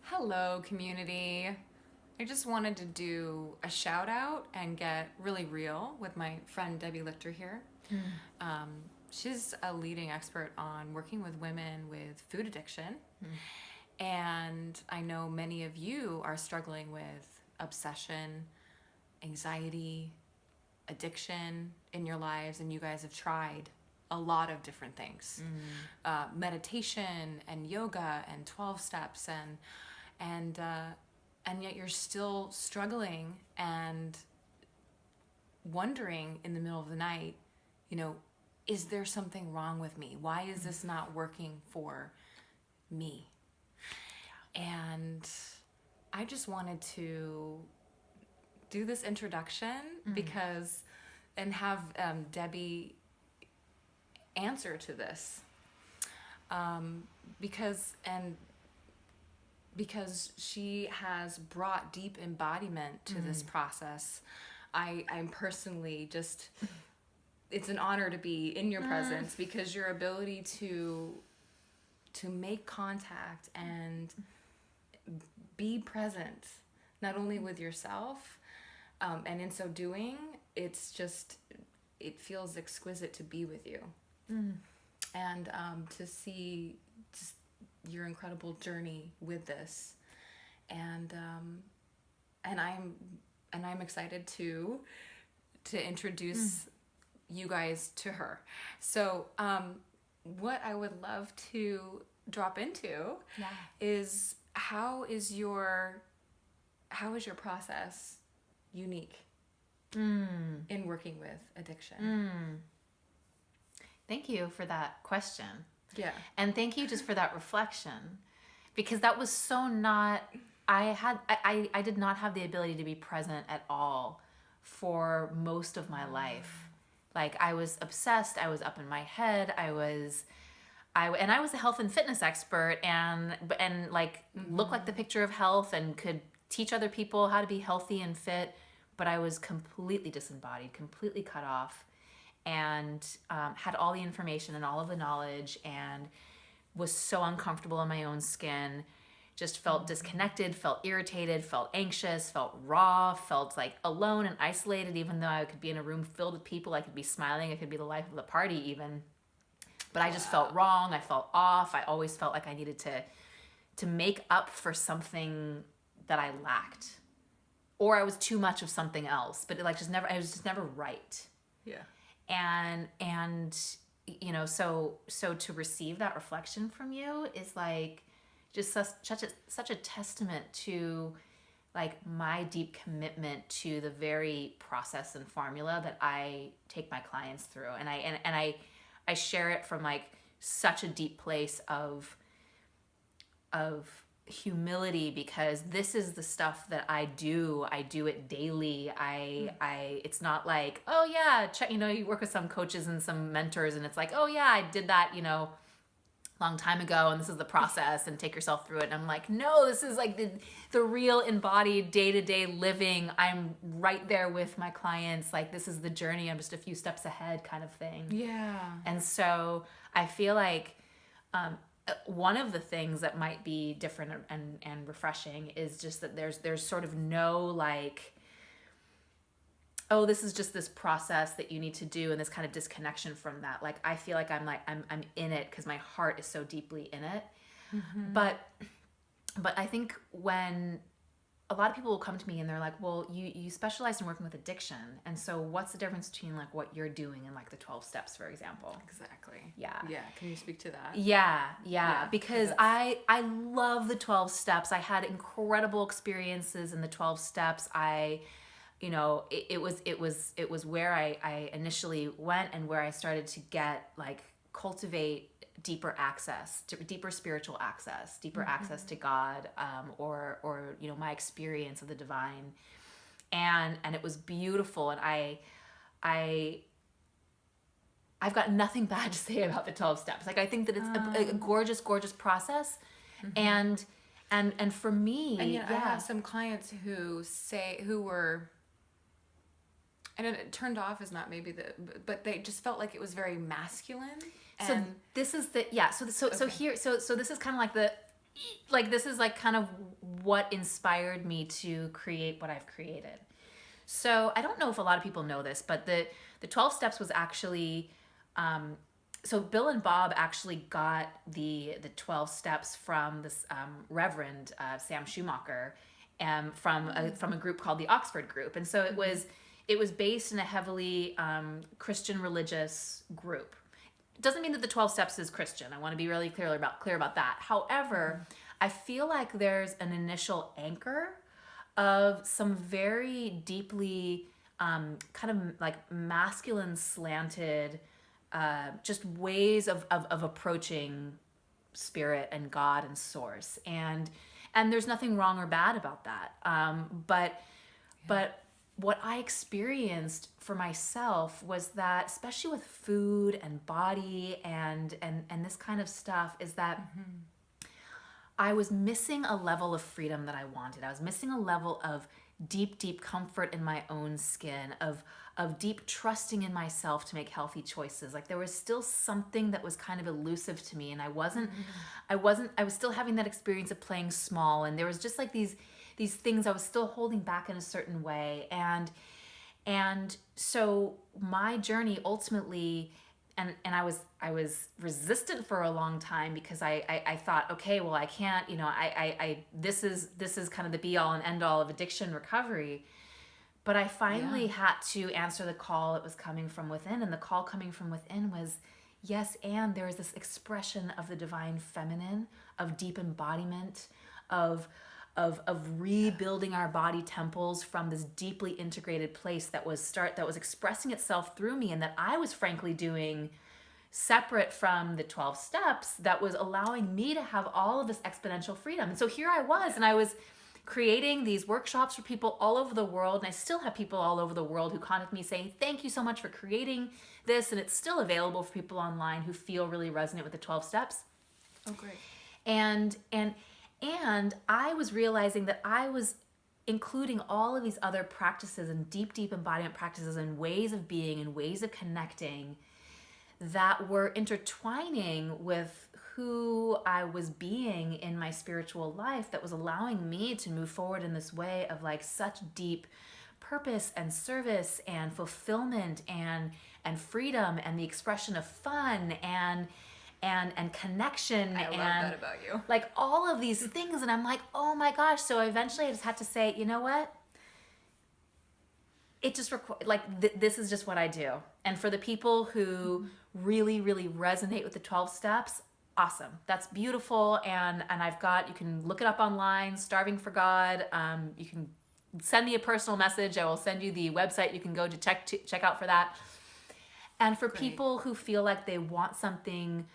Hello, community. I just wanted to do a shout out and get really real with my friend Debbie Lichter here. Um, she's a leading expert on working with women with food addiction. And I know many of you are struggling with obsession, anxiety, addiction in your lives, and you guys have tried a lot of different things, meditation and yoga and 12 steps and yet you're still struggling and wondering in the middle of the night, is there something wrong with me? Why is this not working for me? And I just wanted to do this introduction because and have Debbie answer to this because she has brought deep embodiment to this process. I'm personally just, it's an honor to be in your presence because your ability to make contact and be present, not only with yourself, and in so doing, it's just, it feels exquisite to be with you. And to see just your incredible journey with this, and I'm excited to introduce you guys to her. So what I would love to drop into is how is your process unique in working with addiction? Thank you for that question. Yeah. And thank you just for that reflection, because that was so not, I did not have the ability to be present at all for most of my life. Like, I was obsessed, I was up in my head, I was a health and fitness expert and like looked like the picture of health and could teach other people how to be healthy and fit, but I was completely disembodied, completely cut off, and had all the information and all of the knowledge and was so uncomfortable in my own skin, just felt disconnected, felt irritated, felt anxious, felt raw, felt like alone and isolated, even though I could be in a room filled with people, I could be smiling, I could be the life of the party even. But I just felt wrong, I felt off, I always felt like I needed to make up for something that I lacked. Or I was too much of something else, but I was just never right. Yeah. And so to receive that reflection from you is like just such a testament to like my deep commitment to the very process and formula that I take my clients through, and I share it from like such a deep place of humility, because this is the stuff that I do it daily. It's not like, oh yeah, check, you work with some coaches and some mentors and it's like, oh yeah, I did that, long time ago, and this is the process and take yourself through it. And I'm like, no, this is like the real embodied day-to-day living. I'm right there with my clients. Like, this is the journey. I'm just a few steps ahead kind of thing. Yeah. And so I feel like one of the things that might be different and refreshing is just that there's sort of no like, oh, this is just this process that you need to do, and this kind of disconnection from that. Like, I feel like I'm in it because my heart is so deeply in it. But I think when a lot of people will come to me and they're like, well, you specialize in working with addiction, and so what's the difference between like what you're doing and like the 12 steps, for example? Exactly. Yeah. Can you speak to that? Yeah, because I love the 12 steps. I had incredible experiences in the 12 steps. It was where I initially went and where I started to get like cultivate deeper access, deeper spiritual access, deeper access to God, or my experience of the divine, and it was beautiful. And I've got nothing bad to say about the 12 steps. Like, I think that it's a gorgeous, gorgeous process, and for me, and yet I have some clients who were. And it turned off is not maybe but they just felt like it was very masculine. So this is the, so this is kind of like the, like this is like kind of what inspired me to create what I've created. So I don't know if a lot of people know this, but the 12 steps was actually, so Bill and Bob actually got the 12 steps from this Reverend Sam Schumacher, from a group called the Oxford Group, and so it was based in a heavily Christian religious group. It doesn't mean that the 12 steps is Christian. I want to be really clear about that. However, I feel like there's an initial anchor of some very deeply kind of like masculine slanted just ways of approaching spirit and God and source, and there's nothing wrong or bad about that, but what I experienced for myself was that, especially with food and body and this kind of stuff, is that I was missing a level of freedom that I wanted. I was missing a level of deep comfort in my own skin, of deep trusting in myself to make healthy choices. Like there was still something that was kind of elusive to me, and I was still having that experience of playing small, and there was just like these things I was still holding back in a certain way. And so my journey ultimately, and I was resistant for a long time, because I thought, okay, well, I can't, this is kind of the be all and end all of addiction recovery. But I finally had to answer the call that was coming from within, and the call coming from within was, yes, and there is this expression of the divine feminine, of deep embodiment, of rebuilding our body temples from this deeply integrated place that was expressing itself through me, and that I was frankly doing separate from the 12 steps, that was allowing me to have all of this exponential freedom. And so here I was, and I was creating these workshops for people all over the world, and I still have people all over the world who contact me saying, thank you so much for creating this, and it's still available for people online who feel really resonant with the 12 steps. Oh, great. And I was realizing that I was including all of these other practices and deep embodiment practices and ways of being and ways of connecting that were intertwining with who I was being in my spiritual life, that was allowing me to move forward in this way of like such deep purpose and service and fulfillment and freedom and the expression of fun and connection. I love that about you. Like all of these things, and I'm like, oh my gosh. So eventually I just had to say, you know what? It just this is just what I do. And for the people who really resonate with the 12 steps, awesome. That's beautiful. And I've got, you can look it up online, Starving for God. You can send me a personal message. I will send you the website you can go to check out for that. And for people who feel like they want something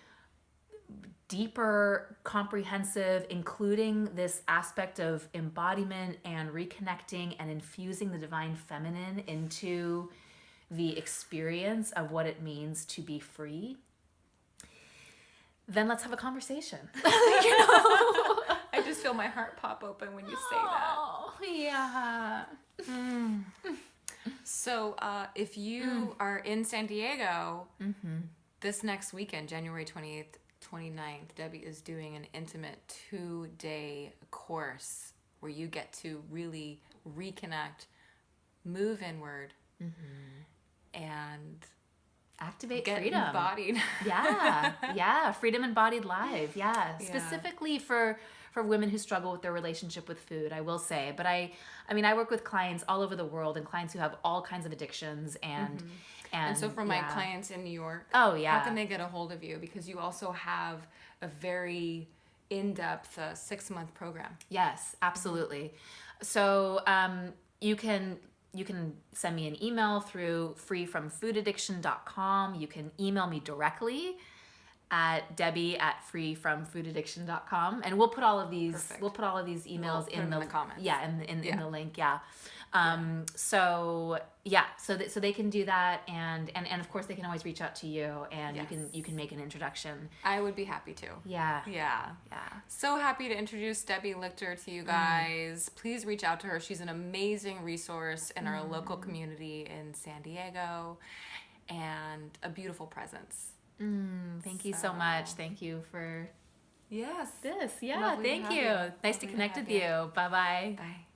deeper, comprehensive, including this aspect of embodiment and reconnecting and infusing the divine feminine into the experience of what it means to be free, then let's have a conversation. I just feel my heart pop open when you say that. Oh, yeah. So if you are in San Diego this next weekend, January 28th, 29th, Debbie is doing an intimate 2-day course where you get to really reconnect, move inward, and activate get freedom. Embodied. Yeah. Freedom embodied live. Yeah. Specifically for women who struggle with their relationship with food, I will say. But I mean, I work with clients all over the world and clients who have all kinds of addictions and so for my clients in New York, oh yeah, how can they get a hold of you? Because you also have a very in-depth 6-month program. Yes, absolutely. So you can send me an email through freefromfoodaddiction.com. You can email me directly at debbie@freefromfoodaddiction.com, and we'll put all of these Perfect. we'll put all of these emails in the comments. Yeah, in the link. Yeah. So they can do that, and of course they can always reach out to you, and you can make an introduction. I would be happy to. Yeah. So happy to introduce Debbie Lichter to you guys. Please reach out to her. She's an amazing resource in our local community in San Diego, and a beautiful presence. Thank you so much. Thank you for Yes. This. Yeah, Lovely to thank have you. you. Nice to Lovely to connect have with you. Bye-bye. Bye.